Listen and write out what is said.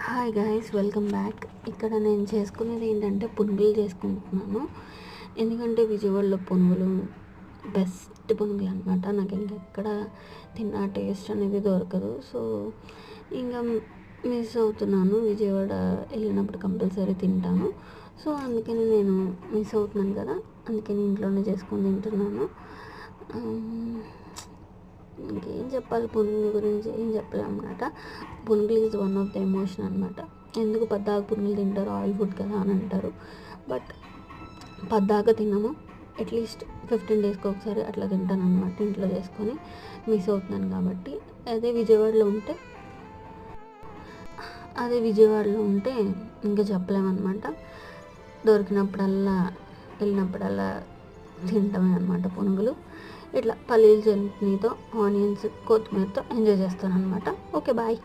Hi guys, welcome back. ఇక్కడ నేను చేసుకునేది ఏంటంటే పునుగులు చేసుకుంటున్నాను. ఎందుకంటే విజయవాడలో పునుగులు బెస్ట్ పునుగులు అనమాట. నాకు ఇంకెక్కడ తిన్న టేస్ట్ అనేది దొరకదు. సో ఇంకా మిస్ అవుతున్నాను. విజయవాడ వెళ్ళినప్పుడు కంపల్సరీ తింటాను. సో అందుకని నేను మిస్ అవుతున్నాను కదా, అందుకని ఇంట్లోనే చేసుకొని తింటున్నాను. ఇంకేం చెప్పాలి, పునుగుల గురించి ఏం చెప్పలేము అనమాట. పునుగులు is one of the emotion అనమాట. ఎందుకు పద్దాక పునుగులు తింటారు, ఆయిల్ ఫుడ్ కదా అని అంటారు. బట్ పద్దాక తినము, అట్లీస్ట్ 15 డేస్కి ఒకసారి అట్లా తింటాను అనమాట ఇంట్లో చేసుకొని. మిస్ అవుతున్నాను కాబట్టి. అదే విజయవాడలో ఉంటే ఇంకా చెప్పలేమన్నమాట. దొరికినప్పుడల్లా వెళ్ళినప్పుడల్లా తింటామే అనమాట పునుగులు. ఇట్లా పల్లీల చట్నీతో, ఆనియన్స్, కొత్తిమీరతో ఎంజాయ్ చేస్తాను అనమాట. Okay, bye.